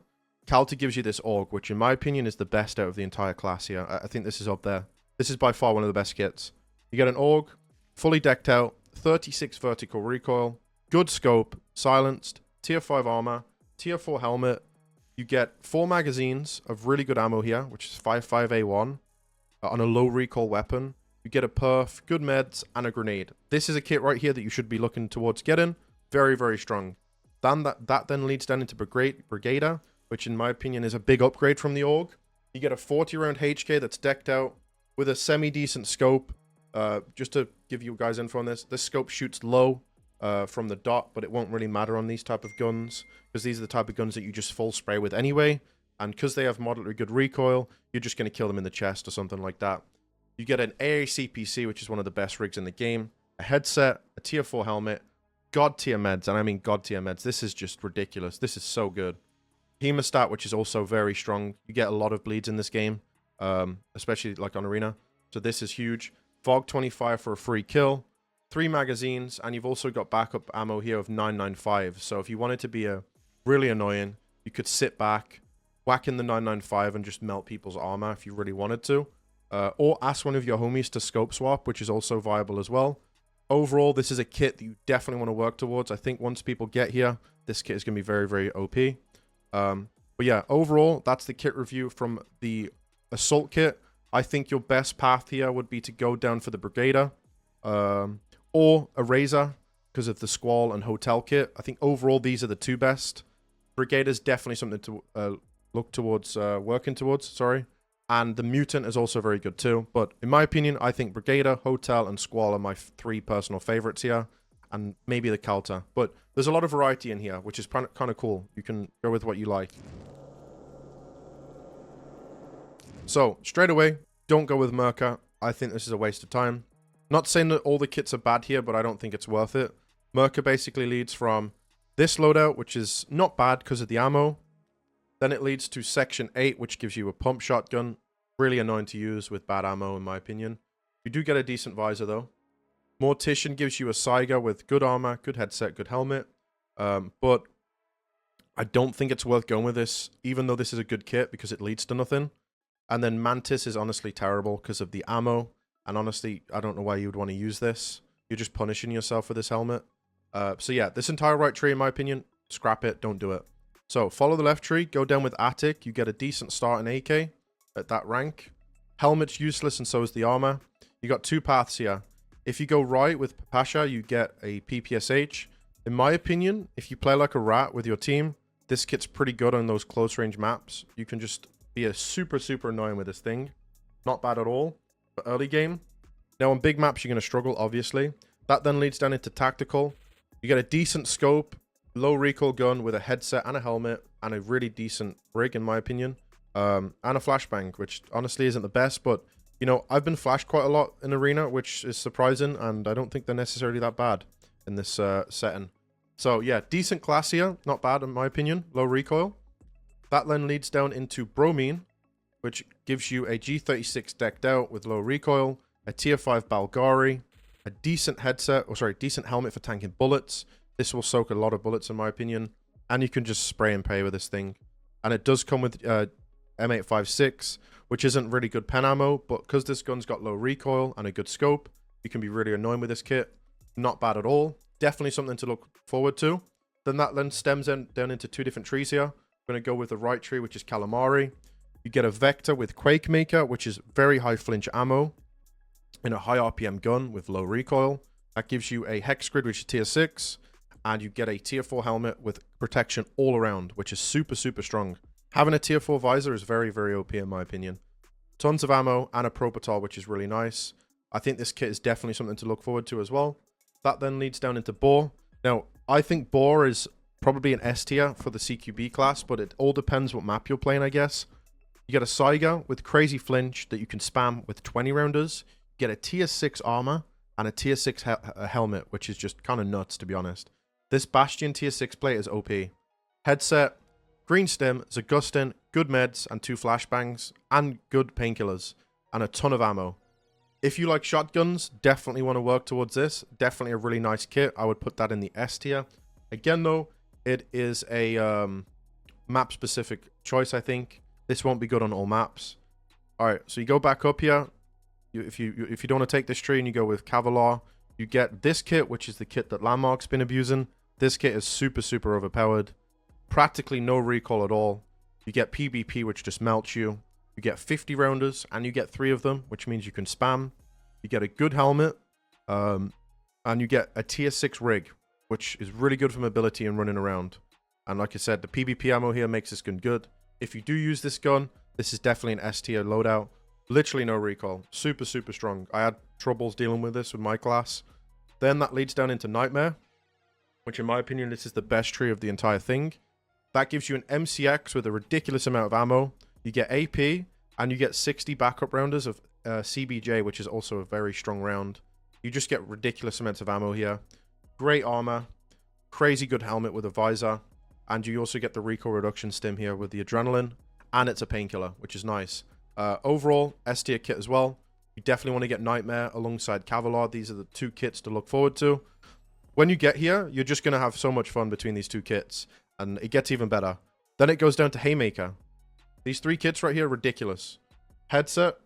Calta gives you this AUG, which in my opinion is the best out of the entire class here. I think this is up there. This is by far one of the best kits. You get an AUG, fully decked out, 36 vertical recoil, good scope, silenced, tier 5 armor, tier 4 helmet. You get 4 magazines of really good ammo here, which is 5.5A1 on a low recoil weapon. You get a perf, good meds, and a grenade. This is a kit right here that you should be looking towards getting. Very strong. Then that then leads down into Brigader, which in my opinion is a big upgrade from the AUG. You get a 40 round HK that's decked out with a semi-decent scope. Just to give you guys info on this scope shoots low from the dot, but it won't really matter on these type of guns, because these are the type of guns that you just full spray with anyway, and because they have moderately good recoil, you're just going to kill them in the chest or something like that. You get an AACPC, which is one of the best rigs in the game, a headset, a tier 4 helmet, god tier meds, and I mean god tier meds. This is just ridiculous. This is so good. Hemostat, which is also very strong. You get a lot of bleeds in this game, especially like on Arena, so this is huge. Fog 25 for a free kill, 3 magazines, and you've also got backup ammo here of 995. So if you wanted to be really annoying, you could sit back, whack in the 995, and just melt people's armor if you really wanted to. Or ask one of your homies to scope swap, which is also viable as well. Overall, this is a kit that you definitely want to work towards. I think once people get here, this kit is going to be very OP. But yeah, overall, that's the kit review from the Assault kit. I think your best path here would be to go down for the Brigader or a Razor because of the Squall and Hotel kit. I think overall these are the 2 best. Brigader is definitely something to look towards, working towards, sorry. And the Mutant is also very good too. But in my opinion, I think Brigader, Hotel, and Squall are my 3 personal favorites here. And maybe the Calta. But there's a lot of variety in here, which is kind of cool. You can go with what you like. So, straight away, don't go with Merca. I think this is a waste of time. Not saying that all the kits are bad here, but I don't think it's worth it. Merca basically leads from this loadout, which is not bad because of the ammo. Then it leads to Section 8, which gives you a pump shotgun. Really annoying to use with bad ammo, in my opinion. You do get a decent visor, though. Mortician gives you a Saiga with good armor, good headset, good helmet. But I don't think it's worth going with this, even though this is a good kit, because it leads to nothing. And then Mantis is honestly terrible because of the ammo. And honestly, I don't know why you would want to use this. You're just punishing yourself for this helmet. So yeah, this entire right tree, in my opinion, scrap it, don't do it. So follow the left tree, go down with Attic. You get a decent start in AK at that rank. Helmet's useless and so is the armor. You got 2 paths here. If you go right with Pasha, you get a PPSH. In my opinion, if you play like a rat with your team, this kit's pretty good on those close range maps. You can just be a super annoying with this thing. Not bad at all for early game. Now on big maps, you're going to struggle, obviously. That then leads down into Tactical. You get a decent scope, Low recoil gun with a headset and a helmet and a really decent rig, in my opinion. And a flashbang, which honestly isn't the best, but, you know, I've been flashed quite a lot in Arena, which is surprising, and I don't think they're necessarily that bad in this setting. So, yeah, decent class here. Not bad, in my opinion. Low recoil. That then leads down into Bromine, which gives you a G36 decked out with low recoil, a tier 5 Balgari, a decent headset, or sorry, decent helmet for tanking bullets. This will soak a lot of bullets, in my opinion, and you can just spray and pray with this thing. And it does come with M856, which isn't really good pen ammo, but because this gun's got low recoil and a good scope, you can be really annoying with this kit. Not bad at all. Definitely something to look forward to. Then that then stems down into two different trees here. I'm going to go with the right tree, which is Calamari. You get a Vector with Quake Maker, which is very high flinch ammo in a high RPM gun with low recoil. That gives you a Hex Grid, which is tier 6. And you get a tier 4 helmet with protection all around, which is super, super strong. Having a tier 4 visor is very, very OP in my opinion. Tons of ammo and a Propator, which is really nice. I think this kit is definitely something to look forward to as well. That then leads down into Boar. Now, I think Boar is probably an S tier for the CQB class, but it all depends what map you're playing, I guess. You get a Saiga with crazy flinch that you can spam with 20 rounders. You get a tier 6 armor and a tier 6 helmet, which is just kind of nuts, to be honest. This Bastion tier 6 plate is OP. Headset, green stim, Zagustin, good meds and 2 flashbangs, and good painkillers, and a ton of ammo. If you like shotguns, definitely want to work towards this. Definitely a really nice kit. I would put that in the S tier. Again, though, it is a map-specific choice, I think. This won't be good on all maps. Alright, so you go back up here. If you don't want to take this tree and you go with Cavalier, you get this kit, which is the kit that Landmark's been abusing. This kit is super, super overpowered. Practically no recoil at all. You get PBP, which just melts you. You get 50 rounders, and you get 3 of them, which means you can spam. You get a good helmet, and you get a tier 6 rig, which is really good for mobility and running around. And like I said, the PBP ammo here makes this gun good. If you do use this gun, this is definitely an S tier loadout. Literally no recoil. Super, super strong. I had troubles dealing with this with my class. Then that leads down into Nightmare, which in my opinion, this is the best tree of the entire thing. That gives you an MCX with a ridiculous amount of ammo. You get AP, and you get 60 backup rounders of CBJ, which is also a very strong round. You just get ridiculous amounts of ammo here. Great armor. Crazy good helmet with a visor. And you also get the recoil reduction stim here with the adrenaline. And it's a painkiller, which is nice. Overall, S tier kit as well. You definitely want to get Nightmare alongside Cavalier. These are the 2 kits to look forward to. When you get here, you're just going to have so much fun between these 2 kits. And it gets even better. Then it goes down to Haymaker. These 3 kits right here are ridiculous. Headset,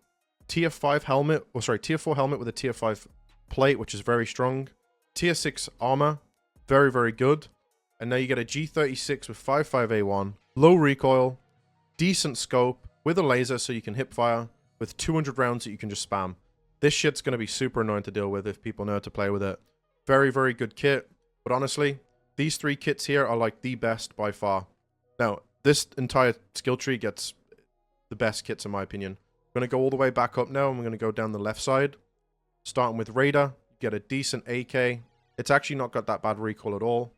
tier 5 helmet, or sorry, tier 4 helmet with a tier 5 plate, which is very strong. Tier 6 armor, very, very good. And now you get a G36 with 55A1, low recoil, decent scope, with a laser so you can hip fire, with 200 rounds that you can just spam. This shit's going to be super annoying to deal with if people know how to play with it. Very, very good kit. But honestly, these 3 kits here are like the best by far. Now, this entire skill tree gets the best kits in my opinion. I'm going to go all the way back up now, and we're going to go down the left side. Starting with Raider, you get a decent AK. It's actually not got that bad recoil at all.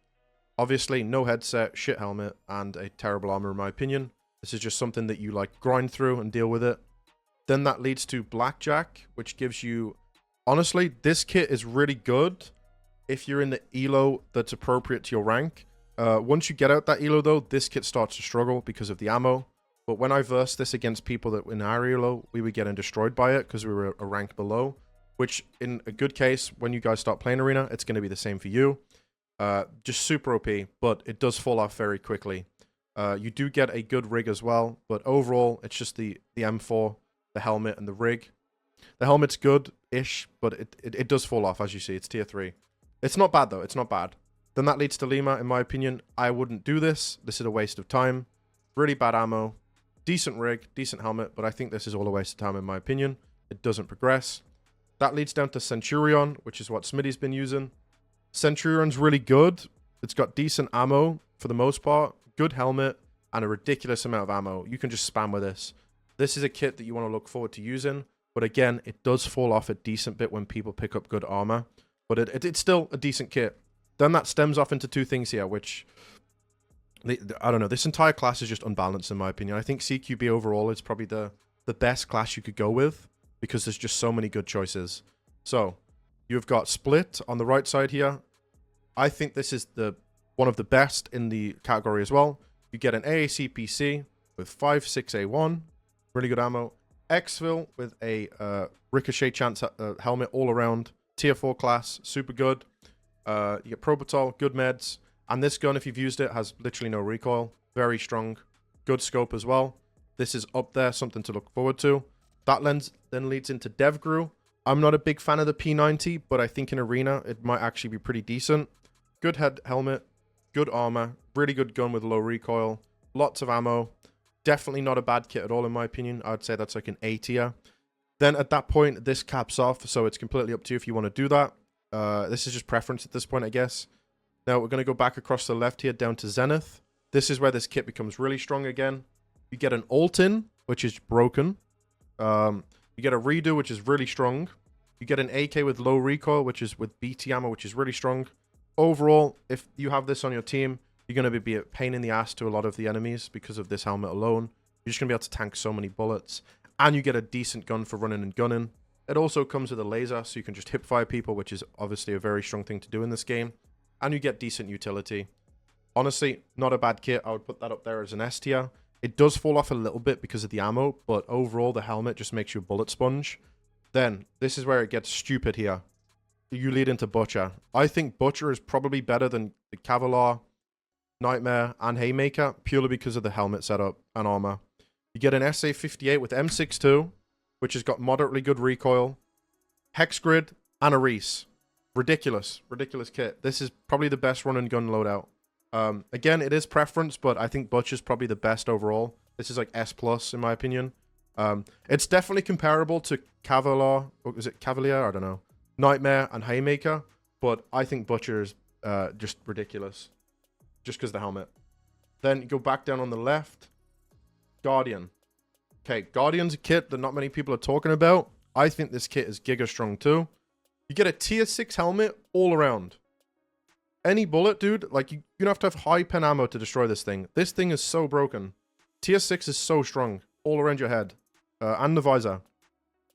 Obviously, no headset, shit helmet, and a terrible armor in my opinion. This is just something that you like grind through and deal with it. Then that leads to Blackjack, which gives you... Honestly, this kit is really good if you're in the elo that's appropriate to your rank. Once you get out that elo though, this kit starts to struggle because of the ammo. But when I versed this against people that were in our elo, we were getting destroyed by it because we were a rank below. Which, in a good case, when you guys start playing Arena, it's going to be the same for you. Just super OP, but it does fall off very quickly. You do get a good rig as well, but overall, it's just the M4, the helmet, and the rig. The helmet's good-ish, but it does fall off, as you see. It's tier 3. It's not bad, though. It's not bad. Then that leads to Lima, in my opinion. I wouldn't do this. This is a waste of time. Really bad ammo. Decent rig, decent helmet, but I think this is all a waste of time, in my opinion. It doesn't progress. That leads down to Centurion, which is what Smitty's been using. Centurion's really good. It's got decent ammo, for the most part. Good helmet, and a ridiculous amount of ammo. You can just spam with this. This is a kit that you want to look forward to using. But again, it does fall off a decent bit when people pick up good armor. But it's still a decent kit. Then that stems off into two things here, which... I don't know. This entire class is just unbalanced in my opinion. I think CQB overall is probably the best class you could go with because there's just so many good choices. So, you've got Split on the right side here. I think this is one of the best in the category as well. You get an AAC PC with 5.6A1, really good ammo. Exfil with a ricochet chance helmet all around. Tier 4 class, super good. You get Probatol, good meds. And this gun, if you've used it, has literally no recoil. Very strong. Good scope as well. This is up there, something to look forward to. That lens then leads into DevGru. I'm not a big fan of the P90, but I think in Arena, it might actually be pretty decent. Good head helmet, good armor, really good gun with low recoil, lots of ammo. Definitely not a bad kit at all, in my opinion. I'd say that's like an A tier. Then at that point, this caps off, so it's completely up to you if you want to do that. This is just preference at this point, I guess. Now, we're going to go back across the left here down to Zenith. This is where this kit becomes really strong again. You get an Altin, which is broken. You get a Redo, which is really strong. You get an AK with low recoil, which is with BT ammo, which is really strong. Overall, if you have this on your team, you're going to be a pain in the ass to a lot of the enemies because of this helmet alone. You're just going to be able to tank so many bullets. And you get a decent gun for running and gunning. It also comes with a laser, so you can just hipfire people, which is obviously a very strong thing to do in this game. And you get decent utility. Honestly, not a bad kit. I would put that up there as an S tier. It does fall off a little bit because of the ammo, but overall the helmet just makes you a bullet sponge. Then, this is where it gets stupid here. You lead into Butcher. I think Butcher is probably better than the Cavalier, Nightmare, and Haymaker, purely because of the helmet setup and armor. You get an SA-58 with M62, which has got moderately good recoil, Hex Grid, and a Reese. Ridiculous kit. This is probably the best run and gun loadout. Again, it is preference, but I think Butcher's probably the best overall. This is like S+ in my opinion. It's definitely comparable to Cavalier, or is it Cavalier? I don't know. Nightmare and Haymaker, but I think Butcher is just ridiculous. Just because of the helmet. Then you go back down on the left. Guardian. Okay, Guardian's a kit that not many people are talking about. I think this kit is giga strong too. You get a tier 6 helmet all around. Any bullet, dude, like you don't have to have high pen ammo to destroy this thing. This thing is so broken. Tier 6 is so strong. All around your head. And the visor.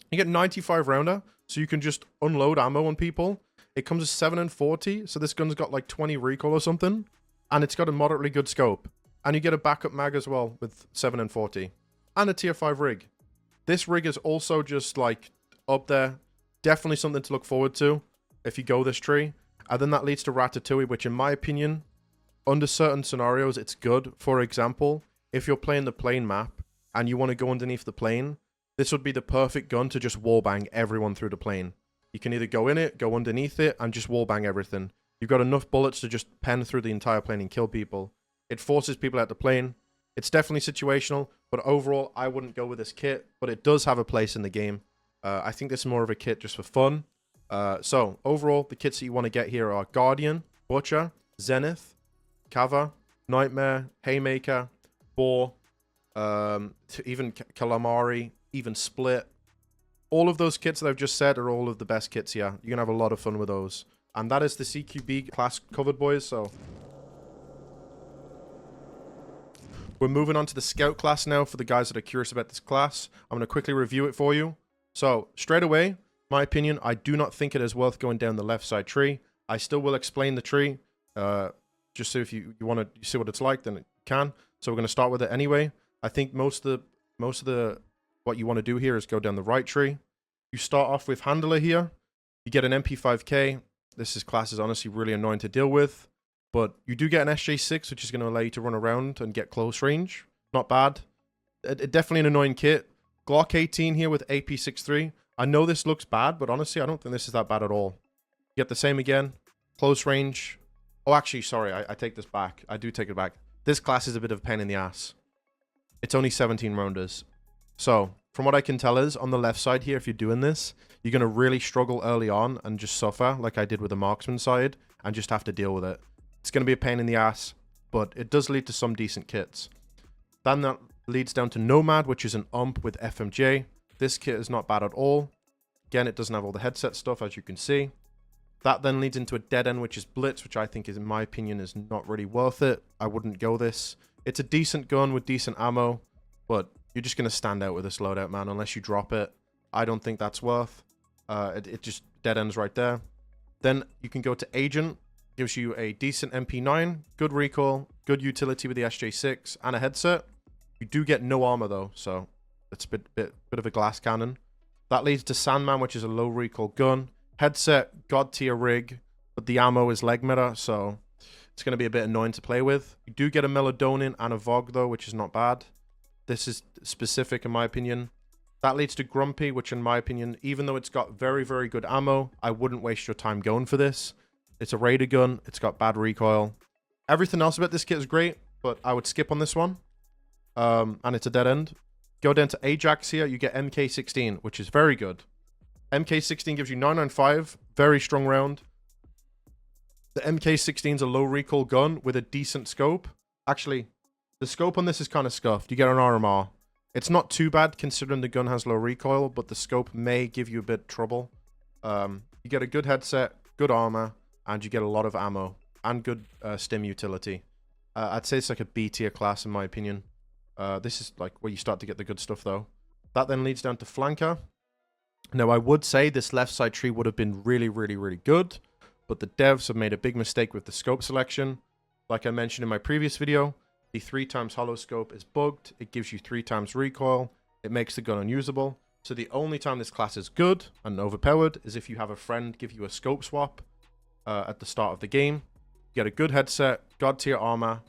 You get 95 rounder, so you can just unload ammo on people. It comes with 7 and 40, so this gun's got like 20 recoil or something. And it's got a moderately good scope. And you get a backup mag as well with 7 and 40. And a tier 5 rig. This rig is also just like up there. Definitely something to look forward to if you go this tree. And then that leads to Ratatouille, which in my opinion, under certain scenarios, it's good. For example, if you're playing the plane map and you want to go underneath the plane, this would be the perfect gun to just wallbang everyone through the plane. You can either go in it, go underneath it, and just wallbang everything. You've got enough bullets to just pen through the entire plane and kill people. It forces people out the plane. It's definitely situational, but overall, I wouldn't go with this kit, but it does have a place in the game. I think this is more of a kit just for fun. So, overall, the kits that you want to get here are Guardian, Butcher, Zenith, Cava, Nightmare, Haymaker, Boar, even Calamari, even Split. All of those kits that I've just said are all of the best kits here. You're going to have a lot of fun with those. And that is the CQB class covered, boys, so... We're moving on to the Scout class now for the guys that are curious about this class. I'm going to quickly review it for you. So, straight away, my opinion, I do not think it is worth going down the left side tree. I still will explain the tree. Just so if you want to see what it's like, then it can. So we're going to start with it anyway. I think most of the what you want to do here is go down the right tree. You start off with Handler here. You get an MP5K. This class is honestly really annoying to deal with. But you do get an SJ6, which is going to allow you to run around and get close range. Not bad. Definitely an annoying kit. Glock 18 here with AP63. I know this looks bad, but honestly, I don't think this is that bad at all. You get the same again. Close range. Oh, actually, sorry. I take this back. I do take it back. This class is a bit of a pain in the ass. It's only 17 rounders. So, from what I can tell is, on the left side here, if you're doing this, you're going to really struggle early on and just suffer, like I did with the Marksman side, and just have to deal with it. It's going to be a pain in the ass, but it does lead to some decent kits. Then that leads down to Nomad, which is an ump with FMJ. This kit is not bad at all. Again, it doesn't have all the headset stuff, as you can see. That then leads into a dead end, which is Blitz, which I think is, in my opinion, is not really worth it. I wouldn't go this. It's a decent gun with decent ammo, but you're just going to stand out with this loadout, man, unless you drop it. I don't think that's worth. It just dead ends right there. Then you can go to Agent. Gives you a decent MP9, good recoil, good utility with the SJ6, and a headset. You do get no armor, though, so it's a bit of a glass cannon. That leads to Sandman, which is a low recoil gun. Headset, god tier rig, but the ammo is leg meta, so it's going to be a bit annoying to play with. You do get a Melatonin and a Vogue, though, which is not bad. This is specific, in my opinion. That leads to Grumpy, which, in my opinion, even though it's got very, very good ammo, I wouldn't waste your time going for this. It's a Raider gun. It's got bad recoil. Everything else about this kit is great, but I would skip on this one. And it's a dead end. Go down to Ajax here. You get MK16, which is very good. MK16 gives you 995. Very strong round. The MK16 is a low recoil gun with a decent scope. Actually, the scope on this is kind of scuffed. You get an RMR. It's not too bad considering the gun has low recoil, but the scope may give you a bit of trouble. You get a good headset, good armor, and you get a lot of ammo and good stim utility. I'd say it's like a B tier class in my opinion. This is like where you start to get the good stuff though. That then leads down to Flanker. Now I would say this left side tree would have been really, really, really good, but the devs have made a big mistake with the scope selection. Like I mentioned in my previous video, the 3x hollow scope is bugged. It gives you 3x recoil. It makes the gun unusable. So the only time this class is good and overpowered is if you have a friend give you a scope swap at the start of the game. You get a good headset, god tier armor,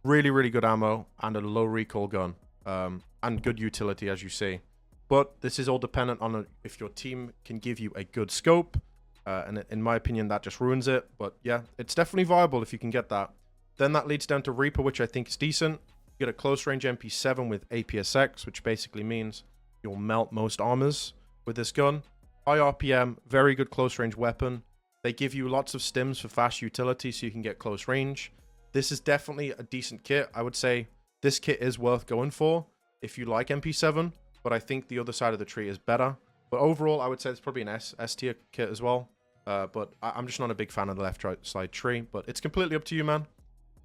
really, really good ammo, and a low recoil gun. And good utility, as you see. But this is all dependent on if your team can give you a good scope. And in my opinion, that just ruins it. But yeah, it's definitely viable if you can get that. Then that leads down to Reaper, which I think is decent. You get a close range MP7 with APSX, which basically means you'll melt most armors with this gun. High RPM, very good close range weapon. They give you lots of stims for fast utility so you can get close range. This is definitely a decent kit. I would say this kit is worth going for if you like MP7, but I think the other side of the tree is better. But overall, I would say it's probably an S tier kit as well. But I'm just not a big fan of the left side tree, but it's completely up to you, man.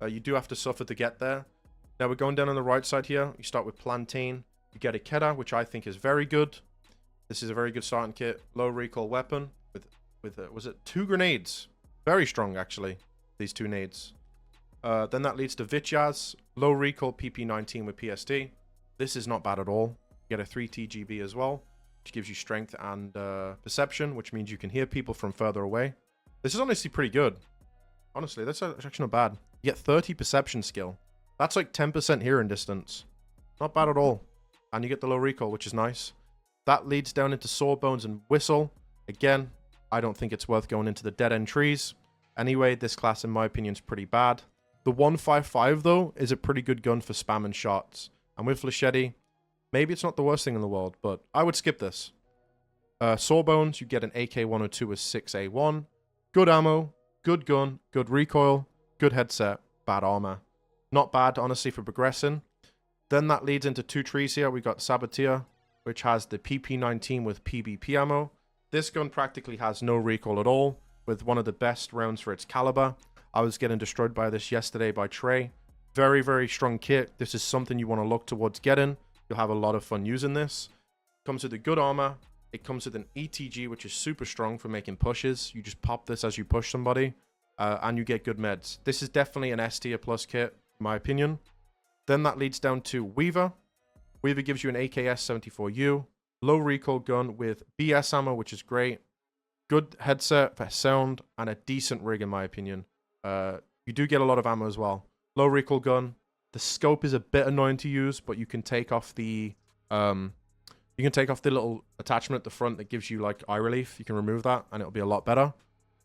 You do have to suffer to get there. Now we're going down on the right side here. You start with Plantain. You get a Keda, which I think is very good. This is a very good starting kit. Low recoil weapon with was it 2 grenades? Very strong, actually, these 2 nades. Then that leads to Vityaz. Low recoil PP19 with PSD. This is not bad at all. You get a 3 TGB as well, which gives you strength and perception, which means you can hear people from further away. This is honestly pretty good. Honestly, that's actually not bad. You get 30 perception skill. That's like 10% hearing distance. Not bad at all. And you get the low recoil, which is nice. That leads down into Sawbones and Whistle. Again, I don't think it's worth going into the dead end trees. Anyway, this class, in my opinion, is pretty bad. The 155, though, is a pretty good gun for spamming shots. And with Flechette, maybe it's not the worst thing in the world, but I would skip this. Sawbones, you get an AK-102 with 6A1. Good ammo, good gun, good recoil, good headset, bad armor. Not bad, honestly, for progressing. Then that leads into 2 trees here. We got Saboteur, which has the PP19 with PBP ammo. This gun practically has no recoil at all, with one of the best rounds for its caliber. I was getting destroyed by this yesterday by Trey. Very, very strong kit. This is something you want to look towards getting. You'll have a lot of fun using this. Comes with a good armor. It comes with an ETG, which is super strong for making pushes. You just pop this as you push somebody, and you get good meds. This is definitely an S tier plus kit, in my opinion. Then that leads down to Weaver. Weaver gives you an AKS-74U, low recoil gun with BS ammo, which is great. Good headset for sound, and a decent rig, in my opinion. You do get a lot of ammo as well. Low recoil gun. The scope is a bit annoying to use, but you can take off the little attachment at the front that gives you like eye relief. You can remove that, and it'll be a lot better.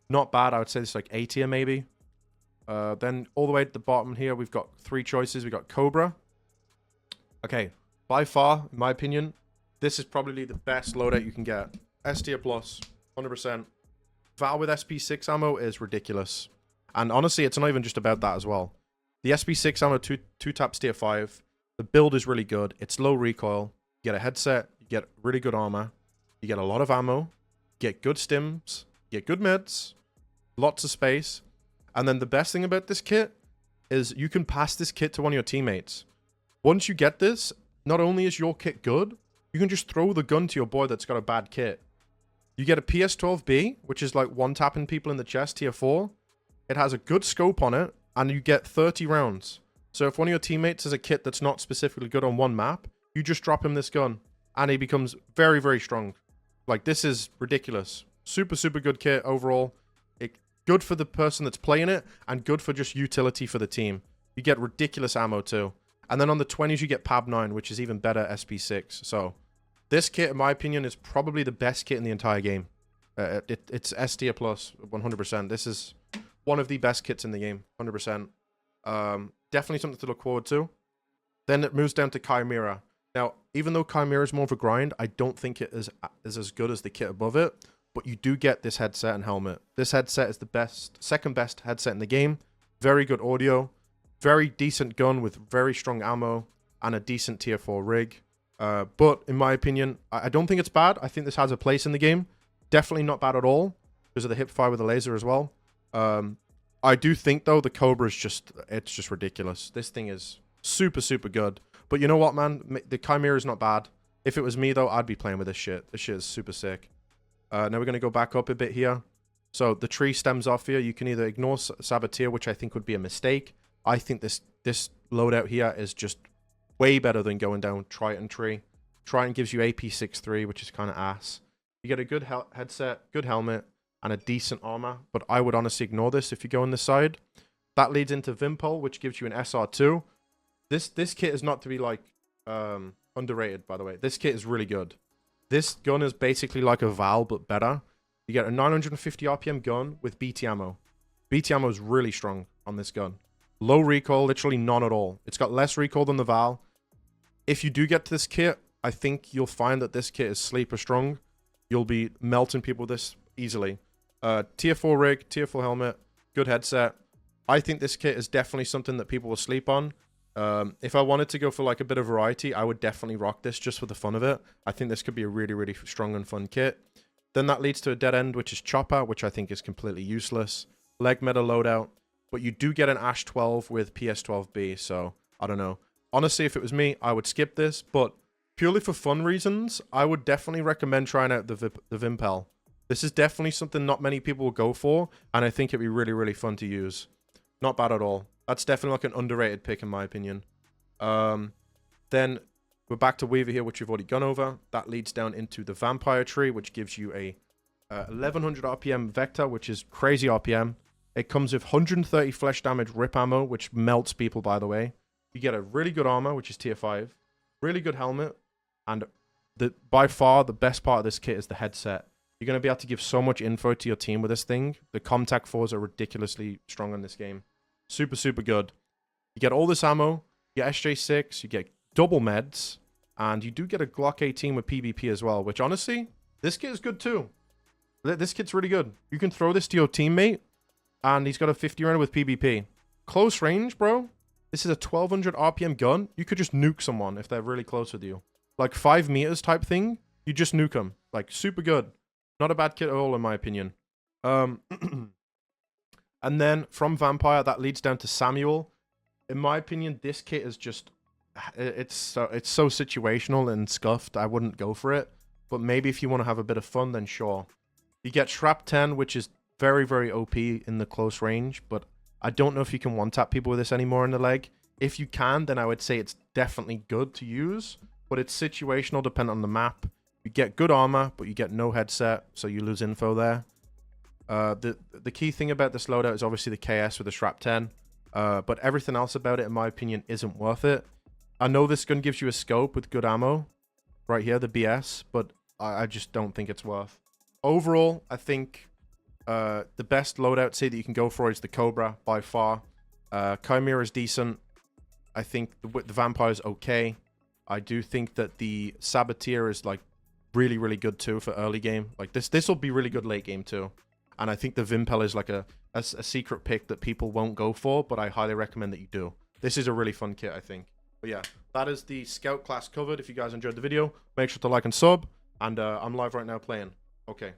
Not bad. I would say it's like A tier maybe. Then all the way at the bottom here, we've got 3 choices. We've got Cobra. Okay, by far, in my opinion, this is probably the best loadout you can get. S tier plus, 100%. Val with SP6 ammo is ridiculous. And honestly, it's not even just about that as well. The SP6 ammo 2 taps tier 5. The build is really good. It's low recoil. You get a headset. You get really good armor. You get a lot of ammo. You get good stims. You get good meds. lots of space. And then the best thing about this kit is you can pass this kit to one of your teammates. Once you get this, not only is your kit good, you can just throw the gun to your boy that's got a bad kit. You get a PS12B, which is like one-tapping people in the chest, tier 4. It has a good scope on it, and you get 30 rounds. So if one of your teammates has a kit that's not specifically good on one map, you just drop him this gun, and he becomes very, very strong. Like, this is ridiculous. Super, super good kit overall. Good for the person that's playing it, and good for just utility for the team. You get ridiculous ammo too. And then on the 20s, you get PAB 9, which is even better SP6. So this kit, in my opinion, is probably the best kit in the entire game. It's S tier plus, 100%. This is one of the best kits in the game, 100%. Definitely something to look forward to. Then it moves down to Chimera. Now, even though Chimera is more of a grind, I don't think it is as good as the kit above it. But you do get this headset and helmet. This headset is the second best headset in the game. Very good audio. Very decent gun with very strong ammo. And a decent tier 4 rig. But in my opinion, I don't think it's bad. I think this has a place in the game. Definitely not bad at all. Because of the hip fire with the laser as well. I do think, though, the Cobra is it's just ridiculous. This thing is super, super good. But you know what, man? The Chimera is not bad. If it was me, though, I'd be playing with this shit. This shit is super sick. Now we're going to go back up a bit here. So the tree stems off here. You can either ignore Saboteur, which I think would be a mistake. I think this loadout here is just way better than going down Triton tree. Triton gives you AP63, which is kind of ass. You get a good headset, good helmet, and a decent armor. But I would honestly ignore this if you go on this side. That leads into Vimpel, which gives you an SR2. This kit is not to be like underrated, by the way. This kit is really good. This gun is basically like a Val, but better. You get a 950 RPM gun with BT ammo. BT ammo is really strong on this gun. Low recoil, literally none at all. It's got less recoil than the Val. If you do get to this kit, I think you'll find that this kit is sleeper strong. You'll be melting people with this easily. Tier 4 rig, tier 4 helmet, good headset. I think this kit is definitely something that people will sleep on. If I wanted to go for like a bit of variety, I would definitely rock this just for the fun of it. I think this could be a really, really strong and fun kit. Then that leads to a dead end, which is Chopper, which I think is completely useless. Leg meta loadout. But you do get an Ash 12 with PS12B, so I don't know. Honestly, if it was me, I would skip this, but purely for fun reasons, I would definitely recommend trying out the Vimpel. This is definitely something not many people will go for, and I think it'd be really, really fun to use. Not bad at all. That's definitely like an underrated pick in my opinion. Then we're back to Weaver here, which we've already gone over. That leads down into the Vampire tree, which gives you a 1100 RPM Vector, which is crazy RPM. It comes with 130 flesh damage rip ammo, which melts people, by the way. You get a really good armor, which is tier 5. Really good helmet. And by far, the best part of this kit is the headset. You're going to be able to give so much info to your team with this thing. The Comtac 4s are ridiculously strong in this game. Super, super good. You get all this ammo. You get SJ6. You get double meds. And you do get a Glock 18 with PvP as well, which honestly, this kit is good too. This kit's really good. You can throw this to your teammate, and he's got a 50 round with PvP. Close range, bro. This is a 1200 RPM gun. You could just nuke someone if they're really close with you. Like 5 meters type thing. You just nuke them. Like super good. Not a bad kit at all in my opinion. And then from Vampire, that leads down to Samuel. In my opinion, this kit is just... It's so situational and scuffed. I wouldn't go for it. But maybe if you want to have a bit of fun, then sure. You get Shrap 10, which is very, very OP in the close range. But I don't know if you can one-tap people with this anymore in the leg. If you can, then I would say it's definitely good to use. But it's situational, depending on the map. You get good armor, but you get no headset, so you lose info there. The key thing about this loadout is obviously the KS with the Shrap 10. But everything else about it, in my opinion, isn't worth it. I know this gun gives you a scope with good ammo. Right here, the BS. But I just don't think it's worth. Overall, I think the best loadout, say, that you can go for is the Cobra, by far. Chimera is decent. I think the Vampire is okay. I do think that the Saboteur is, like, really, really good, too, for early game. Like, this will be really good late game, too. And I think the Vimpel is, like, a secret pick that people won't go for, but I highly recommend that you do. This is a really fun kit, I think. But yeah, that is the Scout class covered. If you guys enjoyed the video, make sure to like and sub. And I'm live right now playing. Okay.